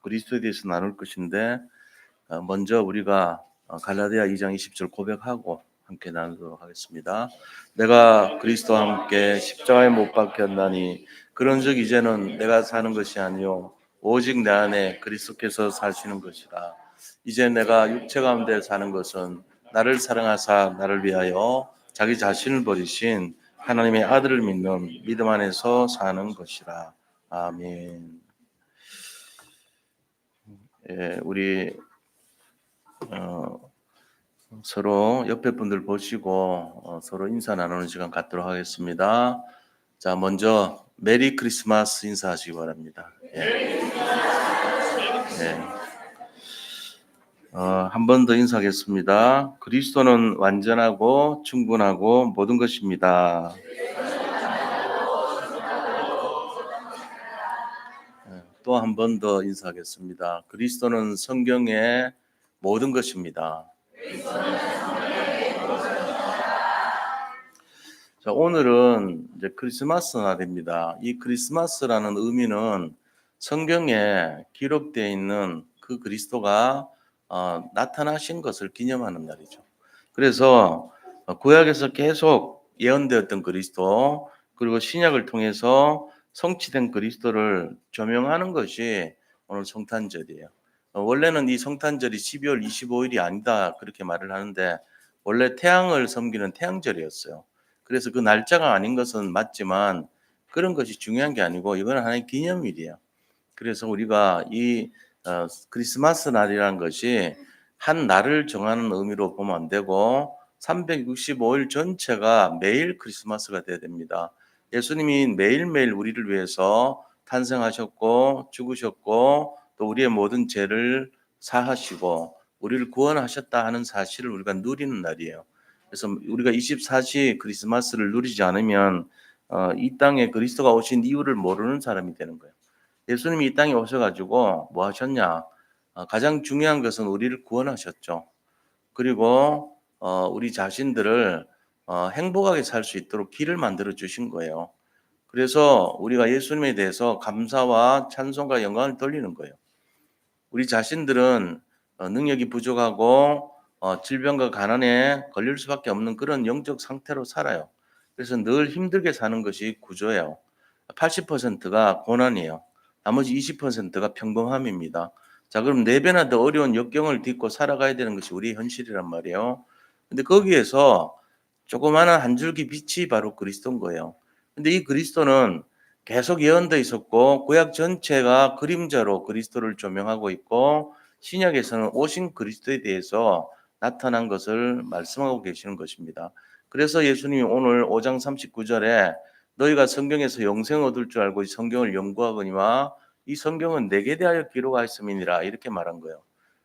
그리스도에 대해서 나눌 것인데 먼저 우리가 갈라디아 2장 20절 고백하고 함께 나누도록 하겠습니다. 내가 그리스도와 함께 십자가에 못 박혔나니 그런즉 이제는 내가 사는 것이 아니요 오직 내 안에 그리스도께서 사시는 것이라. 이제 내가 육체 가운데 사는 것은 나를 사랑하사 나를 위하여 자기 자신을 버리신 하나님의 아들을 믿는 믿음 안에서 사는 것이라. 아멘. 우리 서로 옆에 분들 보시고 서로 인사 나누는 시간 갖도록 하겠습니다. 자, 먼저 메리 크리스마스 인사하시기 바랍니다. 한 번 더 인사하겠습니다. 그리스도는 완전하고 충분하고 모든 것입니다. 또 한 번 더 인사하겠습니다. 그리스도는 성경의 모든 것입니다. 자, 오늘은 이제 크리스마스 날입니다. 이 크리스마스라는 의미는 성경에 기록되어 있는 그 그리스도가 나타나신 것을 기념하는 날이죠. 그래서 구약에서 계속 예언되었던 그리스도, 그리고 신약을 통해서 성취된 그리스도를 조명하는 것이 오늘 성탄절이에요. 원래는 이 성탄절이 12월 25일이 아니다 그렇게 말을 하는데 원래 태양을 섬기는 태양절이었어요. 그래서 그 날짜가 아닌 것은 맞지만 그런 것이 중요한 게 아니고 이건 하나의 기념일이에요. 그래서 우리가 이 크리스마스 날이라는 것이 한 날을 정하는 의미로 보면 안 되고 365일 전체가 매일 크리스마스가 돼야 됩니다. 예수님이 매일매일 우리를 위해서 탄생하셨고 죽으셨고 또 우리의 모든 죄를 사하시고 우리를 구원하셨다 하는 사실을 우리가 누리는 날이에요. 그래서 우리가 24시 크리스마스를 누리지 않으면 이 땅에 그리스도가 오신 이유를 모르는 사람이 되는 거예요. 예수님이 이 땅에 오셔가지고 뭐 하셨냐? 가장 중요한 것은 우리를 구원하셨죠. 그리고 우리 자신들을 행복하게 살 수 있도록 길을 만들어 주신 거예요. 그래서 우리가 예수님에 대해서 감사와 찬송과 영광을 돌리는 거예요. 우리 자신들은 능력이 부족하고 질병과 가난에 걸릴 수밖에 없는 그런 영적 상태로 살아요. 그래서 늘 힘들게 사는 것이 구조예요. 80%가 고난이에요. 나머지 20%가 평범함입니다. 자, 그럼 4배나 더 어려운 역경을 딛고 살아가야 되는 것이 우리의 현실이란 말이에요. 근데 거기에서 조그마한 한 줄기 빛이 바로 그리스도인 거예요. 근데 이 그리스도는 계속 예언되어 있었고 구약 전체가 그림자로 그리스도를 조명하고 있고 신약에서는 오신 그리스도에 대해서 나타난 것을 말씀하고 계시는 것입니다. 그래서 예수님이 오늘 5장 39절에 너희가 성경에서 영생 얻을 줄 알고 이 성경을 연구하거니와 이 성경은 내게 대하여 기록하였음이니라 이렇게 말한 거예요.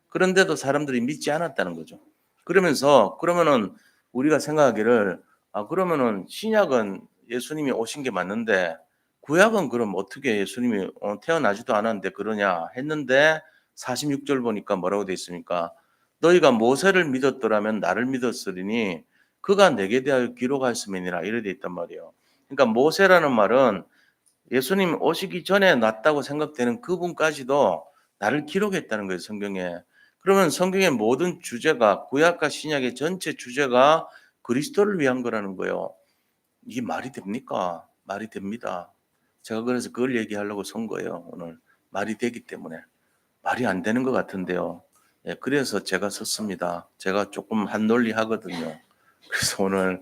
그런데도 사람들이 믿지 않았다는 거죠. 그러면은 우리가 생각하기를 그러면은 신약은 예수님이 오신 게 맞는데 구약은 그럼 어떻게 예수님이 태어나지도 않았는데 그러냐 했는데 46절 보니까 뭐라고 돼 있습니까? 너희가 모세를 믿었더라면 나를 믿었으리니 그가 내게 대하여 기록하였음이니라 이래 돼 있단 말이에요. 그러니까 모세라는 말은 예수님 오시기 전에 났다고 생각되는 그분까지도 나를 기록했다는 거예요, 성경에. 그러면 성경의 모든 주제가 구약과 신약의 전체 주제가 그리스도를 위한 거라는 거예요. 이게 말이 됩니까? 말이 됩니다. 제가 그래서 그걸 얘기하려고 선 거예요, 오늘. 말이 되기 때문에. 말이 안 되는 것 같은데요. 그래서 제가 섰습니다. 제가 조금 한 논리 하거든요. 그래서 오늘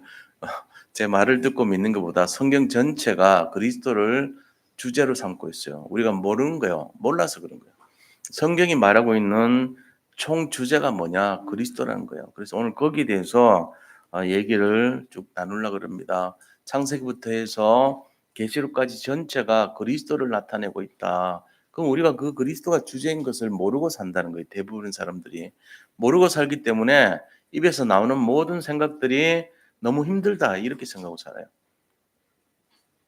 제 말을 듣고 믿는 것보다 성경 전체가 그리스도를 주제로 삼고 있어요. 우리가 모르는 거예요. 몰라서 그런 거예요. 성경이 말하고 있는 총 주제가 뭐냐? 그리스도라는 거예요. 그래서 오늘 거기에 대해서 얘기를 쭉 나누려고 합니다. 창세기부터 해서 계시록까지 전체가 그리스도를 나타내고 있다. 그럼 우리가 그 그리스도가 주제인 것을 모르고 산다는 거예요. 대부분 사람들이. 모르고 살기 때문에 입에서 나오는 모든 생각들이 너무 힘들다 이렇게 생각하고 살아요.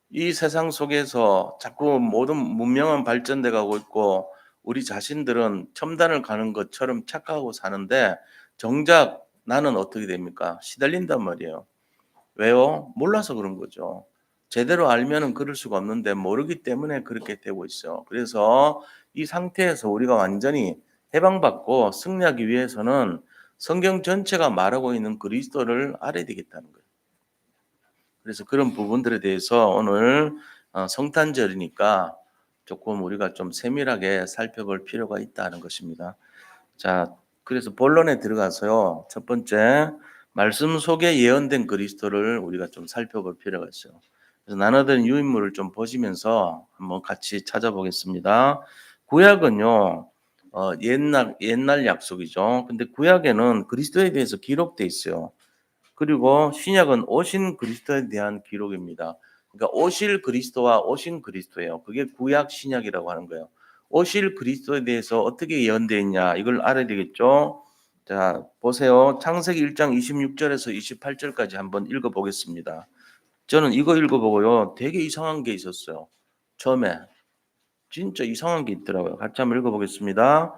이 세상 속에서 자꾸 모든 문명은 발전돼 가고 있고 우리 자신들은 첨단을 가는 것처럼 착각하고 사는데 정작 나는 어떻게 됩니까? 시달린단 말이에요. 왜요? 몰라서 그런 거죠. 제대로 알면은 그럴 수가 없는데 모르기 때문에 그렇게 되고 있어요. 그래서 이 상태에서 우리가 완전히 해방받고 승리하기 위해서는 성경 전체가 말하고 있는 그리스도를 알아야 되겠다는 거예요. 그래서 그런 부분들에 대해서 오늘 성탄절이니까 조금 우리가 좀 세밀하게 살펴볼 필요가 있다는 것입니다. 자, 그래서 본론에 들어가서요. 첫 번째, 말씀 속에 예언된 그리스도를 우리가 좀 살펴볼 필요가 있어요. 그래서 나눠든 유인물을 좀 보시면서 한번 같이 찾아보겠습니다. 구약은요, 옛날 약속이죠. 근데 구약에는 그리스도에 대해서 기록돼 있어요. 그리고 신약은 오신 그리스도에 대한 기록입니다. 그러니까 오실 그리스도와 오신 그리스도예요. 그게 구약 신약이라고 하는 거예요. 오실 그리스도에 대해서 어떻게 예언되어 있냐 이걸 알아야 되겠죠. 자, 보세요. 창세기 1장 26절에서 28절까지 한번 읽어 보겠습니다. 저는 이거 읽어 보고요. 되게 이상한 게 있었어요. 처음에 진짜 이상한 게 있더라고요. 같이 한번 읽어보겠습니다.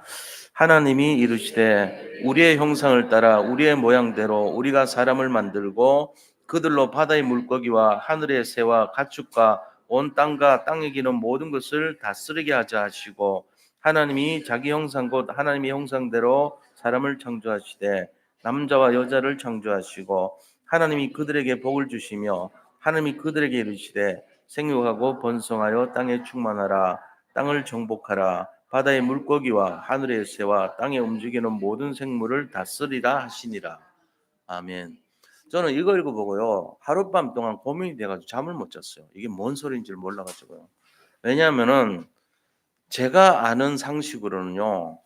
하나님이 이르시되 우리의 형상을 따라 우리의 모양대로 우리가 사람을 만들고 그들로 바다의 물고기와 하늘의 새와 가축과 온 땅과 땅에 기는 모든 것을 다스리게 하자 하시고 하나님이 자기 형상 곧 하나님의 형상대로 사람을 창조하시되 남자와 여자를 창조하시고 하나님이 그들에게 복을 주시며 하나님이 그들에게 이르시되 생육하고 번성하여 땅에 충만하라 땅을 정복하라 바다의 물고기와 하늘의 새와 땅에 움직이는 모든 생물을 다스리라 하시니라. 아멘. 저는 이거 읽어보고요. 하룻밤 동안 고민이 돼가지고 잠을 못 잤어요. 이게 뭔 소리인지 몰라가지고요. 왜냐하면은 제가 아는 상식으로는요.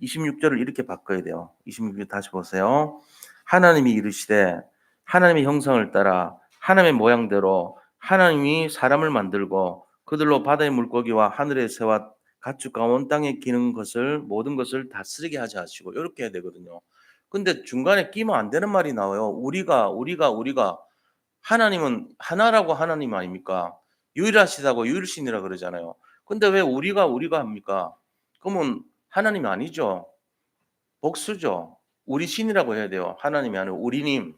26절을 이렇게 바꿔야 돼요. 26절 다시 보세요. 하나님이 이르시되 하나님의 형상을 따라 하나님의 모양대로 하나님이 사람을 만들고 그들로 바다의 물고기와 하늘의 새와 가축과 온 땅에 기는 것을 모든 것을 다스리게 하자 하시고 이렇게 해야 되거든요. 근데 중간에 끼면 안 되는 말이 나와요. 우리가 하나님은 하나라고 하나님 아닙니까? 유일하시다고 유일신이라 그러잖아요. 근데 왜 우리가 합니까? 그러면 하나님이 아니죠. 복수죠. 우리 신이라고 해야 돼요. 하나님이 아니고 우리님.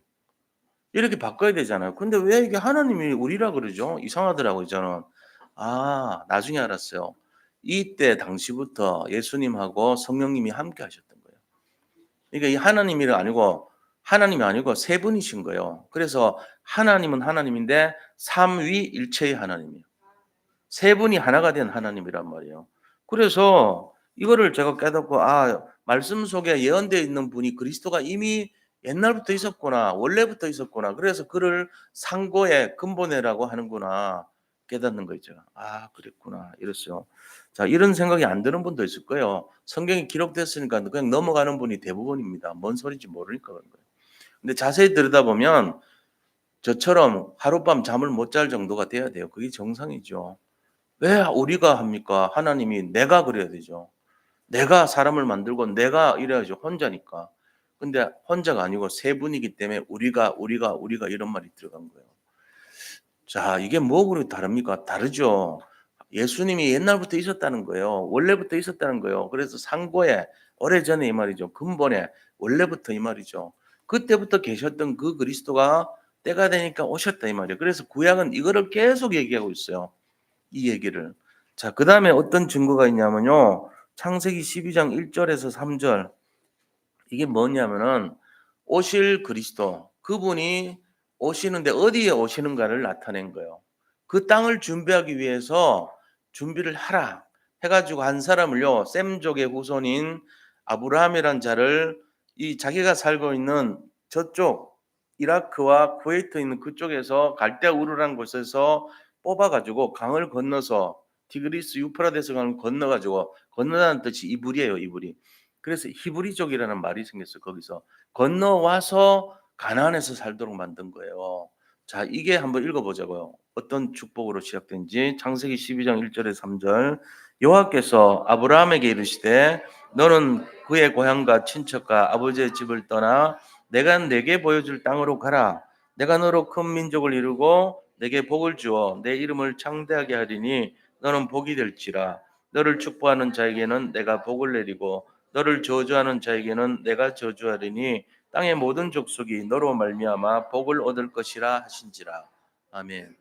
이렇게 바꿔야 되잖아요. 근데 왜 이게 하나님이 우리라 그러죠? 이상하더라고요, 저는. 아, 나중에 알았어요. 이때 당시부터 예수님하고 성령님이 함께 하셨던 거예요. 그러니까 이 하나님이 아니고 세 분이신 거예요. 그래서 하나님은 하나님인데 삼위일체의 하나님이에요. 세 분이 하나가 된 하나님이란 말이에요. 그래서 이거를 제가 깨닫고 말씀 속에 예언되어 있는 분이 그리스도가 이미 옛날부터 있었구나. 원래부터 있었구나. 그래서 그를 상고의 근본이라고 하는구나. 깨닫는 거죠. 아, 그랬구나. 이랬어요. 자, 이런 생각이 안 드는 분도 있을 거예요. 성경이 기록됐으니까 그냥 넘어가는 분이 대부분입니다. 뭔 소리인지 모르니까 그런 거예요. 근데 자세히 들여다보면 저처럼 하룻밤 잠을 못 잘 정도가 돼야 돼요. 그게 정상이죠. 왜 우리가 합니까? 하나님이 내가 그래야 되죠. 내가 사람을 만들고 내가 이래야죠. 혼자니까. 근데 혼자가 아니고 세 분이기 때문에 우리가 이런 말이 들어간 거예요. 자, 이게 뭐하고 다릅니까? 다르죠. 예수님이 옛날부터 있었다는 거예요. 원래부터 있었다는 거예요. 그래서 상고에 오래전에 이 말이죠. 근본에 원래부터 이 말이죠. 그때부터 계셨던 그 그리스도가 때가 되니까 오셨다 이 말이에요. 그래서 구약은 이거를 계속 얘기하고 있어요. 이 얘기를. 자, 그다음에 어떤 증거가 있냐면요. 창세기 12장 1절에서 3절. 이게 뭐냐면은 오실 그리스도. 그분이 오시는데 어디에 오시는가를 나타낸 거예요. 그 땅을 준비하기 위해서 준비를 하라 해가지고 한 사람을요. 셈족의 후손인 아브라함이란 자를 이 자기가 살고 있는 저쪽 이라크와 쿠웨이트 있는 그쪽에서 갈대아 우르라는 곳에서 뽑아가지고 강을 건너서 티그리스 유프라데스 강을 건너가지고 건너다는 뜻이 이불이에요, 이불이. 그래서 히브리족이라는 말이 생겼어요. 거기서 건너와서 가나안에서 살도록 만든 거예요. 자, 이게 한번 읽어보자고요. 어떤 축복으로 시작된지 창세기 12장 1절에서 3절. 여호와께서 아브라함에게 이르시되 너는 그의 고향과 친척과 아버지의 집을 떠나 내가 내게 보여줄 땅으로 가라. 내가 너로 큰 민족을 이루고 내게 복을 주어 내 이름을 창대하게 하리니 너는 복이 될지라. 너를 축복하는 자에게는 내가 복을 내리고 너를 저주하는 자에게는 내가 저주하리니 땅의 모든 족속이 너로 말미암아 복을 얻을 것이라 하신지라. 아멘.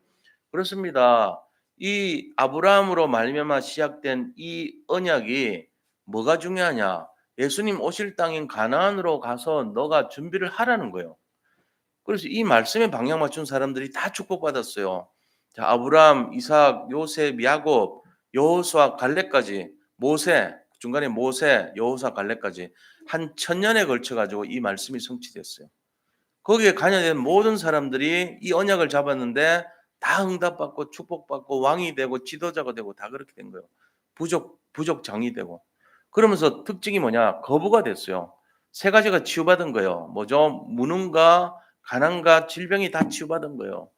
그렇습니다. 이 아브라함으로 말미암아 시작된 이 언약이 뭐가 중요하냐? 예수님 오실 땅인 가나안으로 가서 너가 준비를 하라는 거예요. 그래서 이 말씀에 방향 맞춘 사람들이 다 축복받았어요. 자, 아브라함, 이삭, 요셉, 야곱, 여호수아, 갈렙까지, 모세, 중간에 모세, 여호수아, 갈렙까지 한 1000년에 걸쳐 가지고 이 말씀이 성취됐어요. 거기에 관여된 모든 사람들이 이 언약을 잡았는데 다 응답받고 축복받고 왕이 되고 지도자가 되고 다 그렇게 된 거예요. 부족 장이 되고. 그러면서 특징이 뭐냐? 거부가 됐어요. 세 가지가 치유받은 거예요. 뭐죠? 무능과 가난과 질병이 다 치유받은 거예요.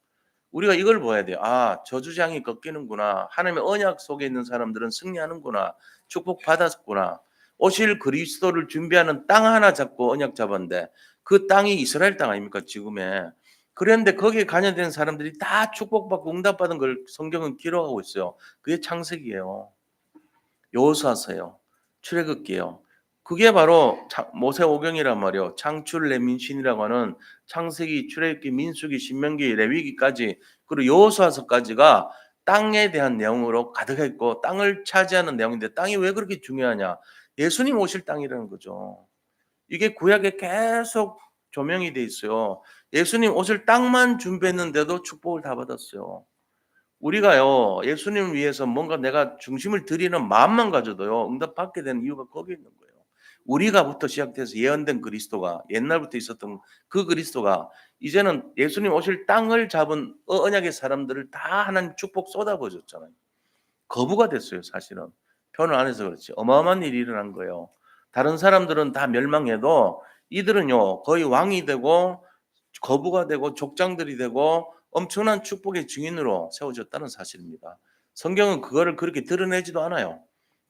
우리가 이걸 봐야 돼요. 아, 저주장이 꺾이는구나. 하나님의 언약 속에 있는 사람들은 승리하는구나. 축복받았구나. 오실 그리스도를 준비하는 땅 하나 잡고 언약 잡았는데 그 땅이 이스라엘 땅 아닙니까? 지금에. 그런데 거기에 관여된 사람들이 다 축복받고 응답받은 걸 성경은 기록하고 있어요. 그게 창세기예요. 여호수아서예요. 출애굽기예요. 그게 바로 모세오경이란 말이에요. 창출 레민신이라고 하는 창세기, 출애굽기, 민수기, 신명기, 레위기까지 그리고 여호수아서까지가 땅에 대한 내용으로 가득해 있고 땅을 차지하는 내용인데 땅이 왜 그렇게 중요하냐? 예수님 오실 땅이라는 거죠. 이게 구약에 계속 조명이 돼 있어요. 예수님 오실 땅만 준비했는데도 축복을 다 받았어요. 우리가요, 예수님을 위해서 뭔가 내가 중심을 들이는 마음만 가져도요, 응답받게 되는 이유가 거기에 있는 거예요. 우리가부터 시작돼서 예언된 그리스도가, 옛날부터 있었던 그 그리스도가, 이제는 예수님 오실 땅을 잡은 언약의 사람들을 다 하나님 축복 쏟아부어줬잖아요. 거부가 됐어요, 사실은. 표현 안 해서 그렇지. 어마어마한 일이 일어난 거예요. 다른 사람들은 다 멸망해도 이들은요, 거의 왕이 되고 거부가 되고 족장들이 되고 엄청난 축복의 증인으로 세워졌다는 사실입니다. 성경은 그거를 그렇게 드러내지도 않아요.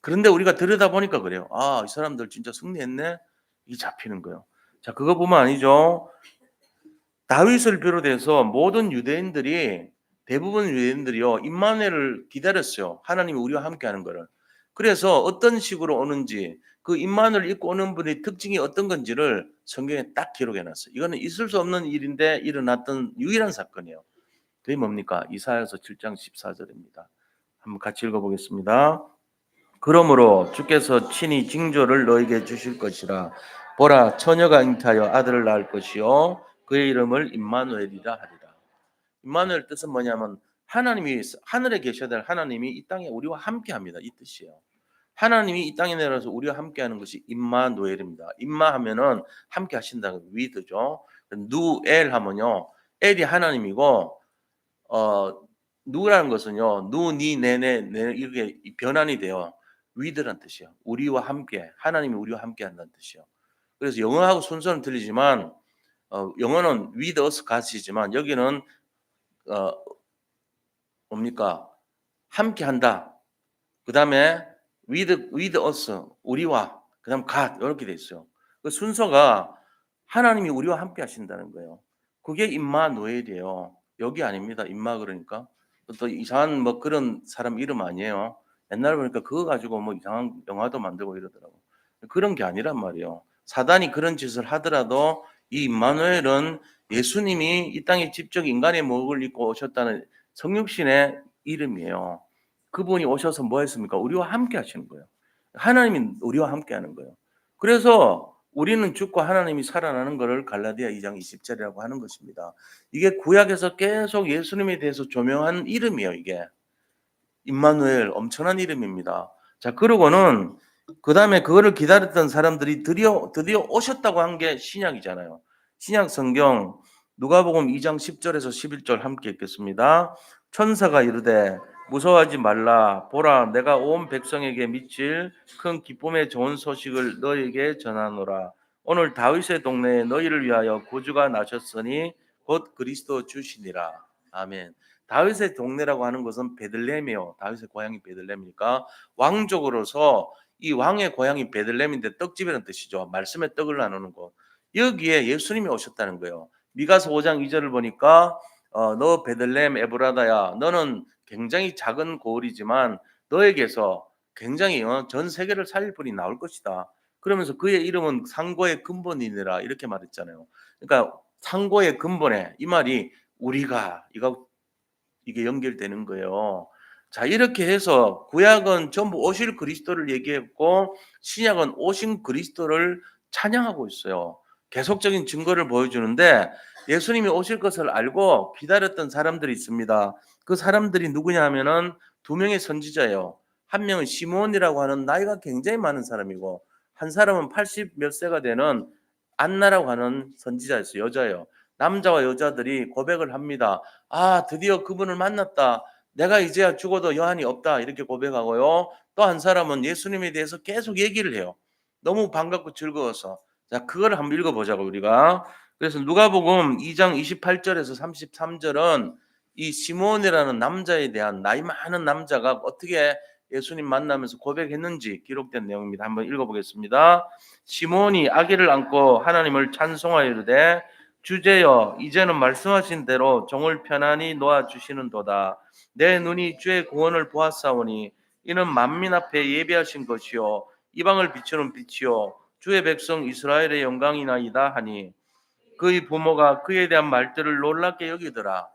그런데 우리가 들여다보니까 그래요. 아, 이 사람들 진짜 승리했네? 이게 잡히는 거예요. 자, 그것뿐만 아니죠. 다윗을 비롯해서 모든 유대인들이 대부분 유대인들이요 임마누엘을 기다렸어요. 하나님이 우리와 함께하는 거를. 그래서 어떤 식으로 오는지 그 임마누엘을 입고 오는 분의 특징이 어떤 건지를 성경에 딱 기록해 놨어요. 이거는 있을 수 없는 일인데 일어났던 유일한 사건이에요. 그게 뭡니까? 이사야서 7장 14절입니다. 한번 같이 읽어보겠습니다. 그러므로 주께서 친히 징조를 너에게 주실 것이라. 보라, 처녀가 잉태하여 아들을 낳을 것이요 그의 이름을 임마누엘이라 하리라. 임마누엘 뜻은 뭐냐면 하나님이 하늘에 계셔야 될 하나님이 이 땅에 우리와 함께합니다. 이 뜻이에요. 하나님이 이 땅에 내려서 우리와 함께하는 것이 임마누엘입니다. 임마하면은 함께 하신다는 위드죠. 누엘 하면요, 엘이 하나님이고 누라는 것은요, 누, 니, 네네, 네 이렇게 변환이 돼요. 위드란 뜻이에요. 우리와 함께, 하나님이 우리와 함께 한다는 뜻이에요. 그래서 영어하고 순서는 틀리지만, 영어는 with us 같이지만, 여기는, 어, 뭡니까? 함께 한다. 그 다음에 with us, 우리와, 그 다음 God, 이렇게 돼 있어요. 그 순서가 하나님이 우리와 함께 하신다는 거예요. 그게 임마누엘이에요. 여기 아닙니다. 임마 그러니까. 또 이상한 뭐 그런 사람 이름 아니에요. 옛날에 보니까 그거 가지고 뭐 이상한 영화도 만들고 이러더라고. 그런 게 아니란 말이에요. 사단이 그런 짓을 하더라도 이 임마누엘은 예수님이 이 땅에 직접 인간의 목을 입고 오셨다는 성육신의 이름이에요. 그분이 오셔서 뭐 했습니까? 우리와 함께 하시는 거예요. 하나님이 우리와 함께 하는 거예요. 그래서 우리는 죽고 하나님이 살아나는 것을 갈라디아 2장 20절이라고 하는 것입니다. 이게 구약에서 계속 예수님에 대해서 조명한 이름이에요, 이게. 임마누엘, 엄청난 이름입니다. 자, 그러고는 그 다음에 그거를 기다렸던 사람들이 드디어 오셨다고 한 게 신약이잖아요. 신약 성경 누가복음 2장 10절에서 11절 함께 읽겠습니다. 천사가 이르되 무서워하지 말라. 보라, 내가 온 백성에게 미칠 큰 기쁨의 좋은 소식을 너희에게 전하노라. 오늘 다윗의 동네에 너희를 위하여 구주가 나셨으니 곧 그리스도 주시니라. 아멘. 다윗의 동네라고 하는 것은 베들레헴이에요. 다윗의 고향이 베들레헴이니까 왕족으로서 이 왕의 고향이 베들레헴인데 떡집이라는 뜻이죠. 말씀의 떡을 나누는 곳. 여기에 예수님이 오셨다는 거예요. 미가서 5장 2절을 보니까 너 베들레헴 에브라다야, 너는 굉장히 작은 고을이지만 너에게서 굉장히 전 세계를 살릴 분이 나올 것이다. 그러면서 그의 이름은 상고의 근본이니라 이렇게 말했잖아요. 그러니까 상고의 근본에 이 말이 우리가 이게 연결되는 거예요. 자, 이렇게 해서 구약은 전부 오실 그리스도를 얘기했고 신약은 오신 그리스도를 찬양하고 있어요. 계속적인 증거를 보여주는데 예수님이 오실 것을 알고 기다렸던 사람들이 있습니다. 그 사람들이 누구냐 하면은 두 명의 선지자예요. 한 명은 시몬이라고 하는 나이가 굉장히 많은 사람이고 한 사람은 80 몇 세가 되는 안나라고 하는 선지자였어요. 여자예요. 남자와 여자들이 고백을 합니다. 아, 드디어 그분을 만났다. 내가 이제야 죽어도 여한이 없다. 이렇게 고백하고요. 또 한 사람은 예수님에 대해서 계속 얘기를 해요. 너무 반갑고 즐거워서. 자, 그걸 한번 읽어보자고 우리가. 그래서 누가복음 2장 28절에서 33절은 이 시몬이라는 남자에 대한 나이 많은 남자가 어떻게 예수님 만나면서 고백했는지 기록된 내용입니다. 한번 읽어보겠습니다. 시몬이 아기를 안고 하나님을 찬송하여 이르되 주제여 이제는 말씀하신 대로 종을 편안히 놓아 주시는도다. 내 눈이 주의 구원을 보았사오니 이는 만민 앞에 예비하신 것이요 이방을 비추는 빛이요 주의 백성 이스라엘의 영광이나이다 하니 그의 부모가 그에 대한 말들을 놀랍게 여기더라.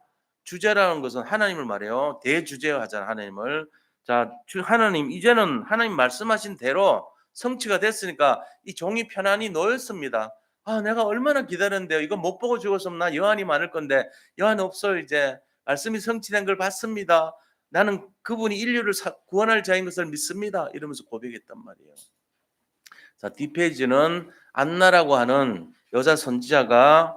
주제라는 것은 하나님을 말해요. 대주제어 하잖아 하나님을. 자, 하나님 이제는 하나님 말씀하신 대로 성취가 됐으니까 이 종이 편안히 놓였습니다. 아, 내가 얼마나 기다렸는데요. 이거 못 보고 죽었으면 나 여한이 많을 건데 여한 없어요 이제. 말씀이 성취된 걸 봤습니다. 나는 그분이 인류를 구원할 자인 것을 믿습니다. 이러면서 고백했단 말이에요. 자, 뒷페이지는 안나라고 하는 여자 선지자가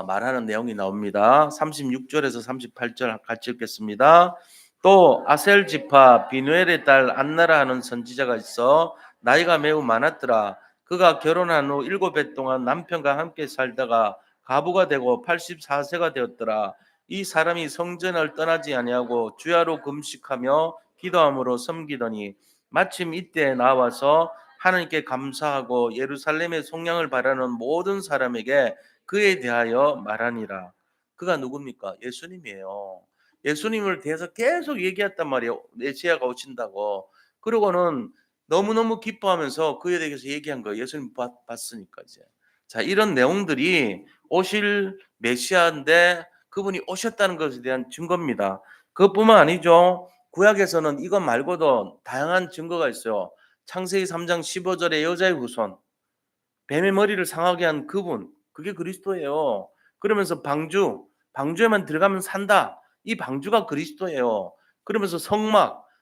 말하는 내용이 나옵니다. 36절에서 38절 같이 읽겠습니다. 또 아셀 지파 비누엘의 딸 안나라 하는 선지자가 있어 나이가 매우 많았더라. 그가 결혼한 후 7해 동안 남편과 함께 살다가 가부가 되고 84세가 되었더라. 이 사람이 성전을 떠나지 아니하고 주야로 금식하며 기도함으로 섬기더니 마침 이때 나와서 하나님께 감사하고 예루살렘의 속량을 바라는 모든 사람에게 그에 대하여 말하니라. 그가 누굽니까? 예수님이에요. 예수님을 대해서 계속 얘기했단 말이에요. 메시아가 오신다고. 그러고는 너무너무 기뻐하면서 그에 대해서 얘기한 거예요. 예수님 봤으니까 이제. 자, 이런 내용들이 오실 메시아인데 그분이 오셨다는 것에 대한 증거입니다. 그것뿐만 아니죠. 구약에서는 이것 말고도 다양한 증거가 있어요. 창세기 3장 15절에 여자의 후손, 뱀의 머리를 상하게 한 그분, 그게 그리스도예요. 그러면서 방주에만 들어가면 산다. 이 방주가 그리스도예요. 그러면서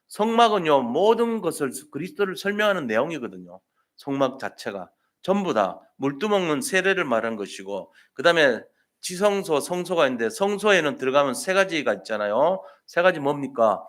성막은요 모든 것을 그리스도를 설명하는 내용이거든요. 성막 자체가 전부 다 물두먹는 세례를 말한 것이고, 그 다음에 지성소, 성소가 있는데 성소에는 들어가면 세 가지가 있잖아요. 세 가지 뭡니까?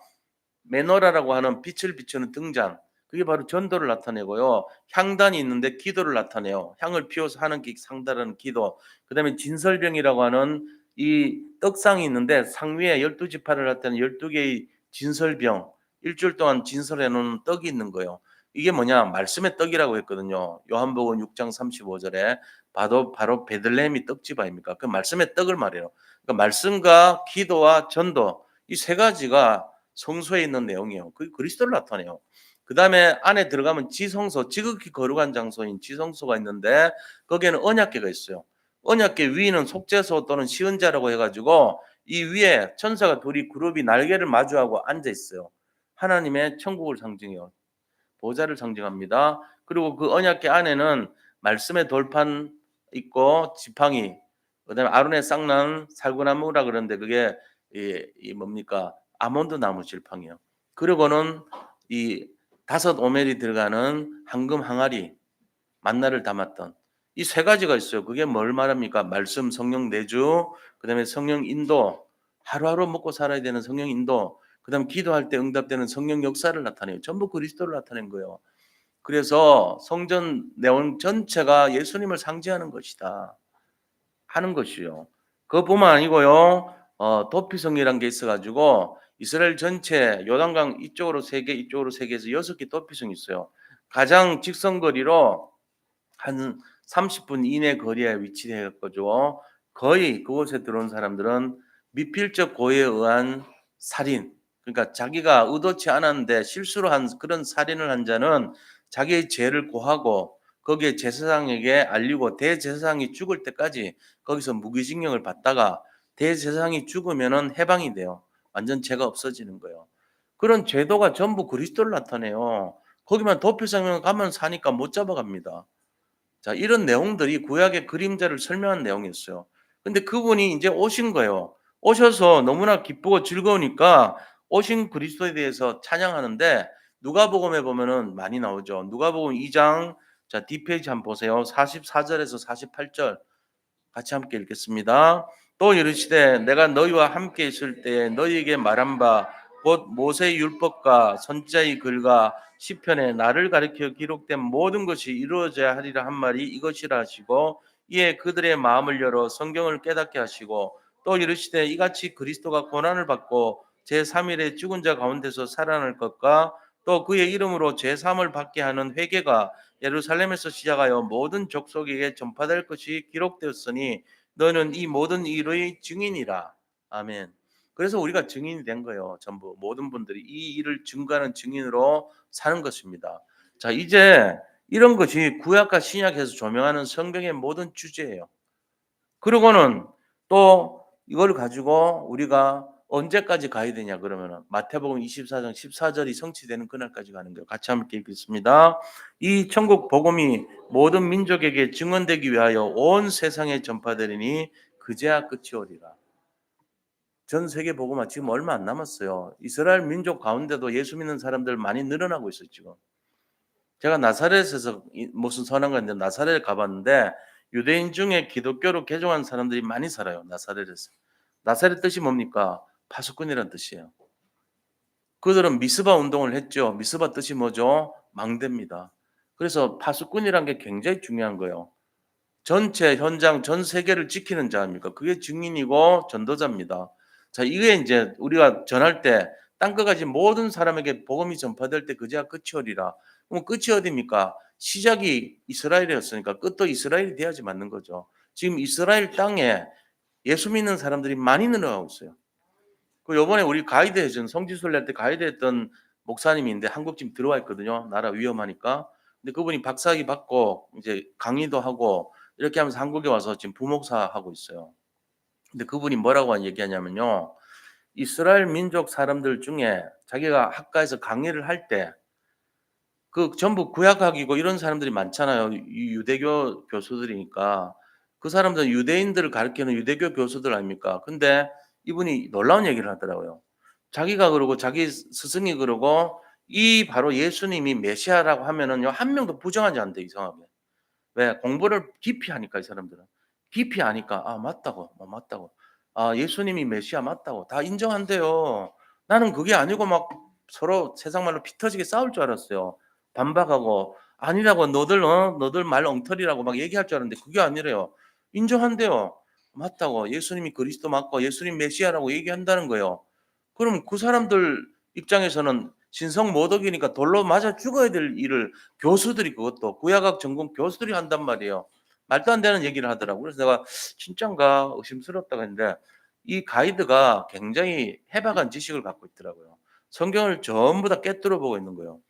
메노라라고 하는 빛을 비추는 등잔, 그게 바로 전도를 나타내고요. 향단이 있는데 기도를 나타내요. 향을 피워서 하는 게 상달하는 기도. 그다음에 진설병이라고 하는 이 떡상이 있는데 상 위에 12지파를 나타내는 12개의 진설병, 일주일 동안 진설해 놓은 떡이 있는 거예요. 이게 뭐냐? 말씀의 떡이라고 했거든요. 요한복음 6장 35절에 바로 베들레헴이 떡집 아닙니까? 그 말씀의 떡을 말해요. 그러니까 말씀과 기도와 전도, 이 세 가지가 성소에 있는 내용이에요. 그 그리스도를 나타내요. 그 다음에 안에 들어가면 지성소, 지극히 거룩한 장소인 지성소가 있는데 거기에는 언약궤가 있어요. 언약궤 위는 속죄소 또는 시은자라고 해가지고 이 위에 천사가 둘이 그룹이 날개를 마주하고 앉아 있어요. 하나님의 천국을 상징해요. 보좌를 상징합니다. 그리고 그 언약궤 안에는 말씀의 돌판 있고 지팡이, 그다음에 아론의 쌍난 살구나무라 그러는데 그게 이 뭡니까? 아몬드 나무 질팡이요. 그리고는 이 5 오멜이 들어가는 황금 항아리, 만나를 담았던 이 세 가지가 있어요. 그게 뭘 말합니까? 말씀, 성령 내주, 그다음에 성령 인도, 하루하루 먹고 살아야 되는 성령 인도, 그다음 기도할 때 응답되는 성령 역사를 나타내요. 전부 그리스도를 나타낸 거예요. 그래서 성전 내용 전체가 예수님을 상징하는 것이다 하는 것이요. 그것뿐만 아니고요. 도피성이라는 게 있어가지고 이스라엘 전체 요단강 이쪽으로 3개, 이쪽으로 3개에서 6개 도피성이 있어요. 가장 직선거리로 한 30분 이내 거리에 위치해 가지고 거의 그곳에 들어온 사람들은 미필적 고의에 의한 살인, 그러니까 자기가 의도치 않았는데 실수로 한 그런 살인을 한 자는 자기의 죄를 고하고 거기에 제사장에게 알리고 대제사장이 죽을 때까지 거기서 무기징역을 받다가 대제사장이 죽으면은 해방이 돼요. 완전 죄가 없어지는 거예요. 그런 제도가 전부 그리스도를 나타내요. 거기만 도피성경 가면 사니까 못 잡아갑니다. 자, 이런 내용들이 구약의 그림자를 설명한 내용이었어요. 근데 그분이 이제 오신 거예요. 오셔서 너무나 기쁘고 즐거우니까 오신 그리스도에 대해서 찬양하는데 누가복음에 보면은 많이 나오죠. 누가복음 2장 자, 뒷페이지 한번 보세요. 44절에서 48절 같이 함께 읽겠습니다. 또 이르시되 내가 너희와 함께 있을 때에 너희에게 말한 바 곧 모세의 율법과 선지자의 글과 시편에 나를 가리켜 기록된 모든 것이 이루어져야 하리라 한 말이 이것이라 하시고 이에 그들의 마음을 열어 성경을 깨닫게 하시고 또 이르시되 이같이 그리스도가 고난을 받고 제3일에 죽은 자 가운데서 살아날 것과 또 그의 이름으로 제3을 받게 하는 회개가 예루살렘에서 시작하여 모든 족속에게 전파될 것이 기록되었으니 너는 이 모든 일의 증인이라. 아멘. 그래서 우리가 증인이 된 거예요. 전부 모든 분들이 이 일을 증거하는 증인으로 사는 것입니다. 자, 이제 이런 것이 구약과 신약에서 조명하는 성경의 모든 주제예요. 그리고는 또 이걸 가지고 우리가 언제까지 가야 되냐 그러면은 마태복음 24장 14절이 성취되는 그날까지 가는 거예요. 같이 함께 읽겠습니다. 이 천국 복음이 모든 민족에게 증언되기 위하여 온 세상에 전파되리니 그제야 끝이 오리라. 전 세계 복음화 지금 얼마 안 남았어요. 이스라엘 민족 가운데도 예수 믿는 사람들 많이 늘어나고 있어요, 지금. 제가 나사렛에서 무슨 선한 인데 나사렛 가봤는데 유대인 중에 기독교로 개종한 사람들이 많이 살아요. 나사렛에서. 나사렛 뜻이 뭡니까? 파수꾼이라는 뜻이에요. 그들은 미스바 운동을 했죠. 미스바 뜻이 뭐죠? 망대입니다. 그래서 파수꾼이란 게 굉장히 중요한 거예요. 전체 현장 전 세계를 지키는 자입니까? 그게 증인이고 전도자입니다. 자, 이게 이제 우리가 전할 때 땅끝까지 모든 사람에게 복음이 전파될 때 그제야 끝이 오리라. 그럼 끝이 어디입니까? 시작이 이스라엘이었으니까 끝도 이스라엘이 돼야지 맞는 거죠. 지금 이스라엘 땅에 예수 믿는 사람들이 많이 늘어나고 있어요. 그 요번에 우리 가이드 해준 성지순례 할 때 가이드 했던 목사님인데 한국 지금 들어와 있거든요. 나라 위험하니까. 근데 그분이 박사학위 받고 이제 강의도 하고 이렇게 하면서 한국에 와서 지금 부목사 하고 있어요. 근데 그분이 뭐라고 얘기하냐면요. 이스라엘 민족 사람들 중에 자기가 학과에서 강의를 할 때 그 전부 구약학이고 이런 사람들이 많잖아요. 유대교 교수들이니까. 그 사람들은 유대인들을 가르치는 유대교 교수들 아닙니까? 근데 이분이 놀라운 얘기를 하더라고요. 자기가 그러고 자기 스승이 그러고 이 바로 예수님이 메시아라고 하면은요 한 명도 부정하지 않대 이상하게. 왜? 공부를 깊이 하니까 이 사람들은. 깊이 아니까 아 맞다고. 맞다고. 아 예수님이 메시아 맞다고. 다 인정한대요. 나는 그게 아니고 막 서로 세상 말로 피 터지게 싸울 줄 알았어요. 반박하고 아니라고 너들 말 엉터리라고 막 얘기할 줄 알았는데 그게 아니래요. 인정한대요. 맞다고. 예수님이 그리스도 맞고 예수님 메시아라고 얘기한다는 거예요. 그럼 그 사람들 입장에서는 신성 모독이니까 돌로 맞아 죽어야 될 일을 교수들이 그것도 구약학 전공 교수들이 한단 말이에요. 말도 안 되는 얘기를 하더라고요. 그래서 내가 진짠가 의심스럽다고 했는데 이 가이드가 굉장히 해박한 지식을 갖고 있더라고요. 성경을 전부 다 꿰뚫어 보고 있는 거예요.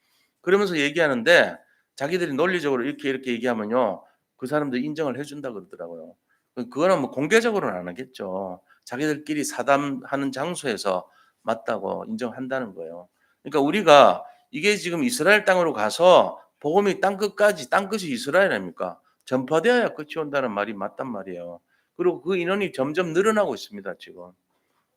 그러면서 얘기하는데 자기들이 논리적으로 이렇게 얘기하면요. 그 사람들 인정을 해준다 그러더라고요. 그거는 뭐 공개적으로는 안 하겠죠. 자기들끼리 사담하는 장소에서 맞다고 인정한다는 거예요. 그러니까 우리가 이게 지금 이스라엘 땅으로 가서 복음이 땅끝까지 땅끝이 이스라엘 아닙니까? 전파되어야 끝이 온다는 말이 맞단 말이에요. 그리고 그 인원이 점점 늘어나고 있습니다, 지금.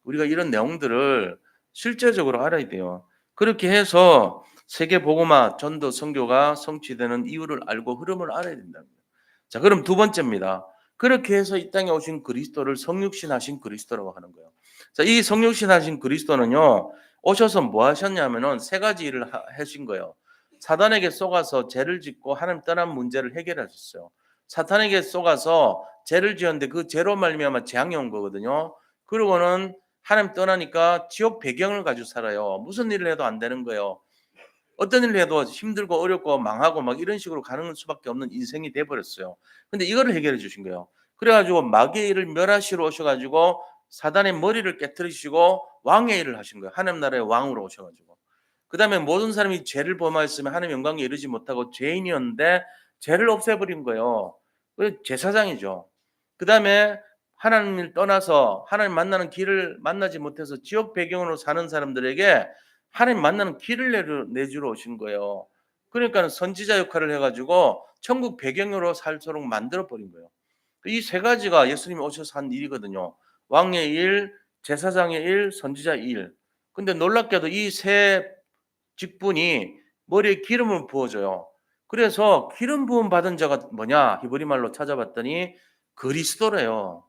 우리가 이런 내용들을 실제적으로 알아야 돼요. 그렇게 해서 세계 복음화 전도 선교가 성취되는 이유를 알고 흐름을 알아야 된다는 거예요. 자, 그럼 두 번째입니다. 그렇게 해서 이 땅에 오신 그리스도를 성육신하신 그리스도라고 하는 거예요. 자, 이 성육신하신 그리스도는요. 오셔서 뭐 하셨냐면은 세 가지 일을 하신 거예요. 사단에게 속아서 죄를 짓고 하나님 떠난 문제를 해결하셨어요. 사탄에게 속아서 죄를 지었는데 그 죄로 말미암아 재앙이 온 거거든요. 그러고는 하나님 떠나니까 지옥 배경을 가지고 살아요. 무슨 일을 해도 안 되는 거예요. 어떤 일을 해도 힘들고 어렵고 망하고 막 이런 식으로 가는 수밖에 없는 인생이 돼 버렸어요. 근데 이거를 해결해 주신 거예요. 그래 가지고 마귀의 일을 멸하시러 오셔 가지고 사단의 머리를 깨트리시고 왕의 일을 하신 거예요. 하나님 나라의 왕으로 오셔 가지고. 그다음에 모든 사람이 죄를 범하였으면 하나님 영광에 이르지 못하고 죄인이었는데 죄를 없애 버린 거예요. 그 제사장이죠. 그다음에 하나님을 떠나서 하나님 만나는 길을 만나지 못해서 지옥 배경으로 사는 사람들에게 하나님 만나는 길을 내주러 오신 거예요. 그러니까 선지자 역할을 해가지고 천국 배경으로 살도록 만들어 버린 거예요. 이 세 가지가 예수님이 오셔서 한 일이거든요. 왕의 일, 제사장의 일, 선지자의 일. 근데 놀랍게도 이 세 직분이 머리에 기름을 부어줘요. 그래서 기름 부음 받은 자가 뭐냐? 히브리 말로 찾아봤더니 그리스도래요.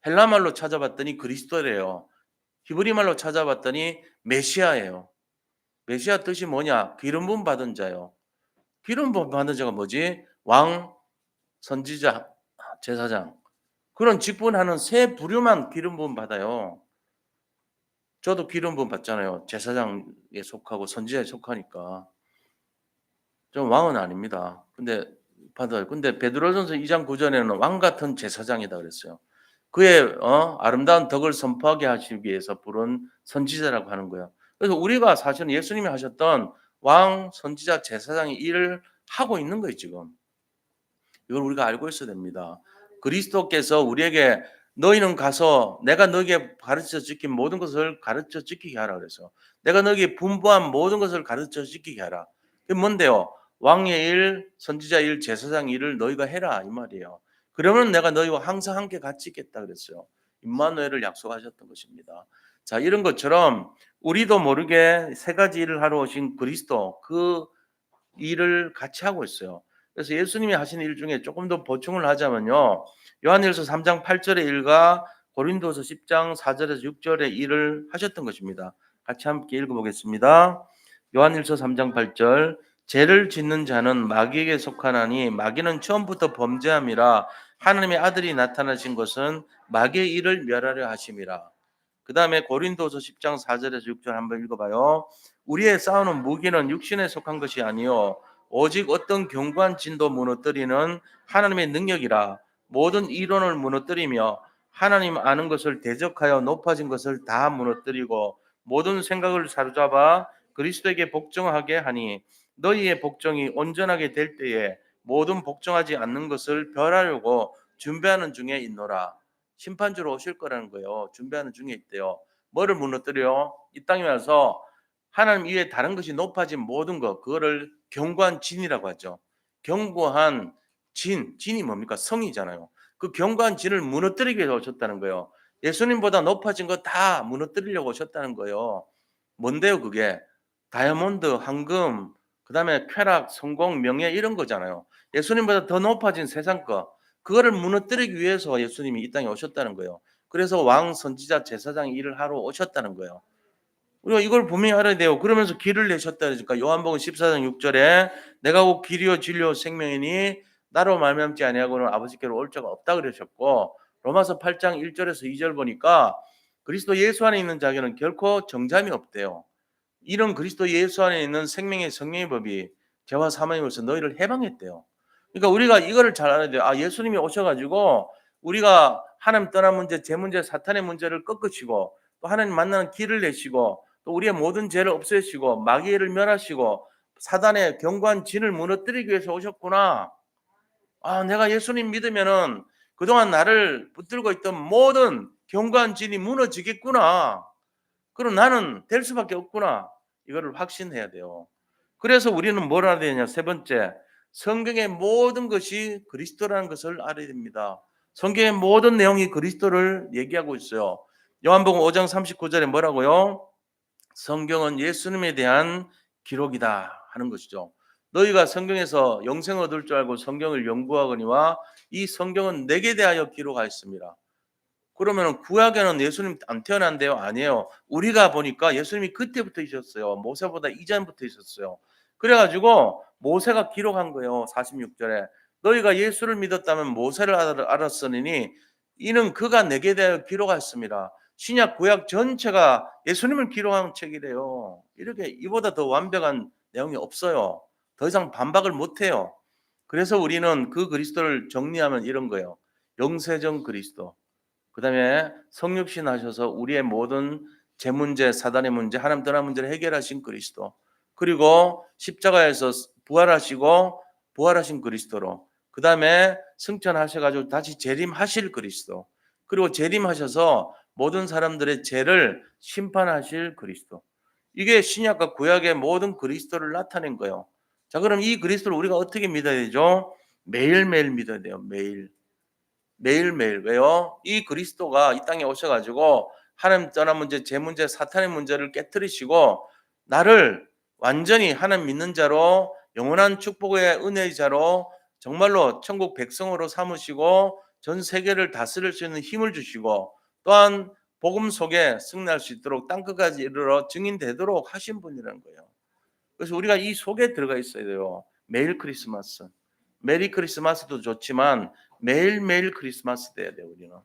헬라 말로 찾아봤더니 그리스도래요. 히브리 말로 찾아봤더니 메시아예요. 메시아 뜻이 뭐냐? 기름 부음 받은 자요. 기름 부음 받은 자가 뭐지? 왕, 선지자, 제사장. 그런 직분하는 세 부류만 기름 부음 받아요. 저도 기름 부음 받잖아요. 제사장에 속하고 선지자에 속하니까. 좀 왕은 아닙니다. 근데 받아요. 근데 베드로전서 2장 9절에는 왕 같은 제사장이다 그랬어요. 그의 아름다운 덕을 선포하게 하시기 위해서 부른 선지자라고 하는 거예요. 그래서 우리가 사실은 예수님이 하셨던 왕, 선지자, 제사장의 일을 하고 있는 거예요, 지금. 이걸 우리가 알고 있어야 됩니다. 그리스도께서 우리에게 너희는 가서 내가 너희에게 가르쳐 지킨 모든 것을 가르쳐 지키게 하라 그래서 내가 너희에게 분부한 모든 것을 가르쳐 지키게 하라. 그게 뭔데요? 왕의 일, 선지자 일, 제사장 일을 너희가 해라 이 말이에요. 그러면 내가 너희와 항상 함께 같이 있겠다 그랬어요. 임마누엘을 약속하셨던 것입니다. 자, 이런 것처럼 우리도 모르게 세 가지 일을 하러 오신 그리스도 그 일을 같이 하고 있어요. 그래서 예수님이 하신 일 중에 조금 더 보충을 하자면요. 요한일서 3장 8절의 일과 고린도서 10장 4절에서 6절의 일을 하셨던 것입니다. 같이 함께 읽어보겠습니다. 요한일서 3장 8절 죄를 짓는 자는 마귀에게 속하나니 마귀는 처음부터 범죄함이라 하나님의 아들이 나타나신 것은 마귀의 일을 멸하려 하심이라. 그 다음에 고린도서 10장 4절에서 6절 한번 읽어봐요. 우리의 싸우는 무기는 육신에 속한 것이 아니요 오직 어떤 견고한 진도 무너뜨리는 하나님의 능력이라. 모든 이론을 무너뜨리며 하나님 아는 것을 대적하여 높아진 것을 다 무너뜨리고 모든 생각을 사로잡아 그리스도에게 복종하게 하니 너희의 복종이 온전하게 될 때에 모든 복종하지 않는 것을 벌하려고 준비하는 중에 있노라. 심판주로 오실 거라는 거예요. 준비하는 중에 있대요. 뭐를 무너뜨려? 이 땅에 와서 하나님 이외에 다른 것이 높아진 모든 것, 그거를 견고한 진이라고 하죠. 견고한 진, 진이 뭡니까? 성이잖아요. 그 견고한 진을 무너뜨리기 위해서 오셨다는 거예요. 예수님보다 높아진 거 다 무너뜨리려고 오셨다는 거예요. 뭔데요, 그게? 다이아몬드, 황금, 그 다음에 쾌락, 성공, 명예 이런 거잖아요. 예수님보다 더 높아진 세상 거, 그거를 무너뜨리기 위해서 예수님이 이 땅에 오셨다는 거예요. 그래서 왕, 선지자, 제사장 일을 하러 오셨다는 거예요. 우리가 이걸 분명히 알아야 돼요. 그러면서 길을 내셨다 그러니까 요한복음 14장 6절에 내가 곧 길이요 진리요 생명이니 나로 말미암지 아니하고는 아버지께로 올 자가 없다 그러셨고 로마서 8장 1절에서 2절 보니까 그리스도 예수 안에 있는 자에게는 결코 정잠이 없대요. 이런 그리스도 예수 안에 있는 생명의 성령의 법이 죄와 사망으로서 너희를 해방했대요. 그러니까 우리가 이거를 잘 알아야 돼요. 아, 예수님이 오셔가지고 우리가 하나님 떠난 문제, 제 문제, 사탄의 문제를 꺾으시고 또 하나님 만나는 길을 내시고 또 우리의 모든 죄를 없애시고 마귀를 멸하시고 사단의 견고한 진을 무너뜨리기 위해서 오셨구나. 아, 내가 예수님 믿으면은 그동안 나를 붙들고 있던 모든 견고한 진이 무너지겠구나. 그럼 나는 될 수밖에 없구나. 이거를 확신해야 돼요. 그래서 우리는 뭘 알아야 되냐? 세 번째, 성경의 모든 것이 그리스도라는 것을 알아야 됩니다. 성경의 모든 내용이 그리스도를 얘기하고 있어요. 요한복음 5장 39절에 뭐라고요? 성경은 예수님에 대한 기록이다 하는 것이죠. 너희가 성경에서 영생 얻을 줄 알고 성경을 연구하거니와 이 성경은 내게 대하여 기록하였습니다. 그러면 구약에는 예수님 안 태어난대요? 아니에요. 우리가 보니까 예수님이 그때부터 있었어요. 모세보다 이전부터 있었어요. 그래가지고 모세가 기록한 거예요. 46절에 너희가 예수를 믿었다면 모세를 알았으니 이는 그가 내게 대하여 기록하였습니다. 신약 구약 전체가 예수님을 기록한 책이래요. 이렇게 이보다 더 완벽한 내용이 없어요. 더 이상 반박을 못해요. 그래서 우리는 그 그리스도를 정리하면 이런 거예요. 영세전 그리스도. 그 다음에 성육신 하셔서 우리의 모든 제 문제, 사단의 문제, 하나님 떠난 문제를 해결하신 그리스도. 그리고 십자가에서 부활하시고 부활하신 그리스도로. 그 다음에 승천하셔가지고 다시 재림하실 그리스도. 그리고 재림하셔서 모든 사람들의 죄를 심판하실 그리스도. 이게 신약과 구약의 모든 그리스도를 나타낸 거예요. 자, 그럼 이 그리스도를 우리가 어떻게 믿어야 되죠? 매일매일 믿어야 돼요. 매일. 매일매일. 왜요? 이 그리스도가 이 땅에 오셔가지고 하나님 떠난 문제, 제 문제, 사탄의 문제를 깨뜨리시고 나를 완전히 하나님 믿는 자로 영원한 축복의 은혜의 자로 정말로 천국 백성으로 삼으시고 전 세계를 다스릴 수 있는 힘을 주시고 또한 복음 속에 승리할 수 있도록 땅끝까지 이르러 증인되도록 하신 분이라는 거예요. 그래서 우리가 이 속에 들어가 있어야 돼요. 매일 크리스마스. 메리 크리스마스도 좋지만 매일매일 크리스마스 돼야 돼요, 우리는.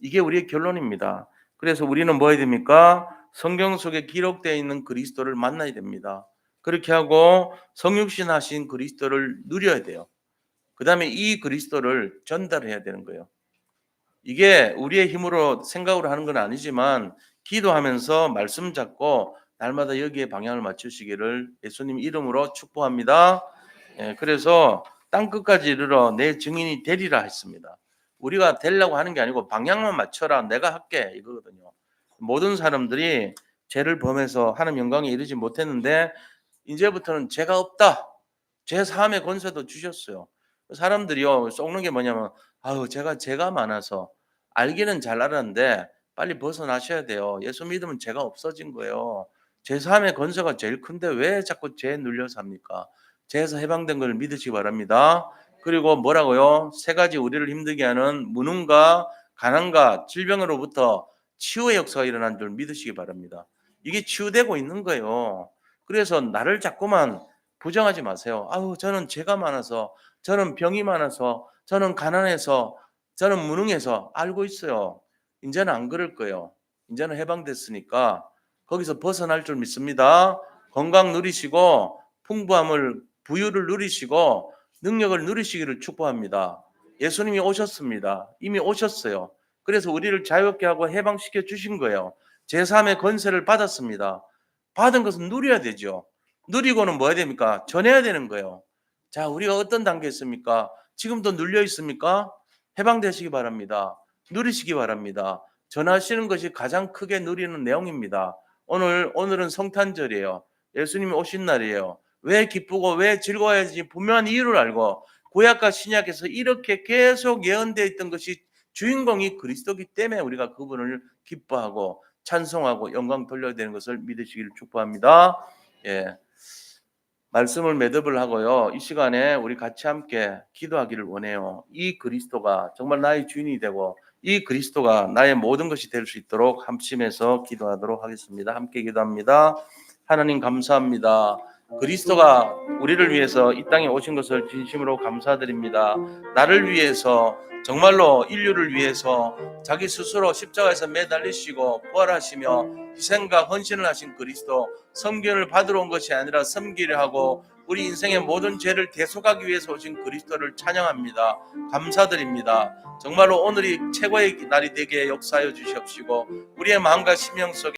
이게 우리의 결론입니다. 그래서 우리는 뭐 해야 됩니까? 성경 속에 기록되어 있는 그리스도를 만나야 됩니다. 그렇게 하고 성육신 하신 그리스도를 누려야 돼요. 그 다음에 이 그리스도를 전달해야 되는 거예요. 이게 우리의 힘으로 생각으로 하는 건 아니지만 기도하면서 말씀 잡고 날마다 여기에 방향을 맞추시기를 예수님 이름으로 축복합니다. 그래서 땅끝까지 이르러 내 증인이 되리라 했습니다. 우리가 되려고 하는 게 아니고 방향만 맞춰라 내가 할게 이거거든요. 모든 사람들이 죄를 범해서 하나님 영광에 이르지 못했는데 이제부터는 죄가 없다. 죄 사함의 권세도 주셨어요. 사람들이요 썩는 게 뭐냐면 아유 제가 많아서 알기는 잘 알았는데 빨리 벗어나셔야 돼요. 예수 믿으면 죄가 없어진 거예요. 죄 사함의 권세가 제일 큰데 왜 자꾸 죄에 눌려 삽니까? 죄에서 해방된 걸 믿으시기 바랍니다. 그리고 뭐라고요? 세 가지 우리를 힘들게 하는 무능과 가난과 질병으로부터 치유의 역사가 일어난 줄 믿으시기 바랍니다. 이게 치유되고 있는 거예요. 그래서 나를 자꾸만 부정하지 마세요. 아우 저는 죄가 많아서 저는 병이 많아서 저는 가난해서 저는 무능해서 알고 있어요. 이제는 안 그럴 거예요. 이제는 해방됐으니까 거기서 벗어날 줄 믿습니다. 건강 누리시고 풍부함을 부유를 누리시고 능력을 누리시기를 축복합니다. 예수님이 오셨습니다. 이미 오셨어요. 그래서 우리를 자유롭게 하고 해방시켜 주신 거예요. 제3의 권세를 받았습니다. 받은 것은 누려야 되죠. 누리고는 뭐 해야 됩니까? 전해야 되는 거예요. 자, 우리가 어떤 단계에 있습니까? 지금도 눌려 있습니까? 해방되시기 바랍니다. 누리시기 바랍니다. 전하시는 것이 가장 크게 누리는 내용입니다. 오늘은 성탄절이에요. 예수님이 오신 날이에요. 왜 기쁘고 왜 즐거워야지 분명한 이유를 알고 구약과 신약에서 이렇게 계속 예언되어 있던 것이 주인공이 그리스도기 때문에 우리가 그분을 기뻐하고 찬송하고 영광 돌려야 되는 것을 믿으시기를 축복합니다. 예. 말씀을 매듭을 하고요. 이 시간에 우리 같이 함께 기도하기를 원해요. 이 그리스도가 정말 나의 주인이 되고 이 그리스도가 나의 모든 것이 될 수 있도록 합심해서 기도하도록 하겠습니다. 함께 기도합니다. 하나님 감사합니다. 그리스도가 우리를 위해서 이 땅에 오신 것을 진심으로 감사드립니다. 나를 위해서 정말로 인류를 위해서 자기 스스로 십자가에서 매달리시고 부활하시며 희생과 헌신을 하신 그리스도, 섬김을 받으러 온 것이 아니라 섬기려 하고 우리 인생의 모든 죄를 대속하기 위해서 오신 그리스도를 찬양합니다. 감사드립니다. 정말로 오늘이 최고의 날이 되게 역사하여 주시옵시고 우리의 마음과 심령 속에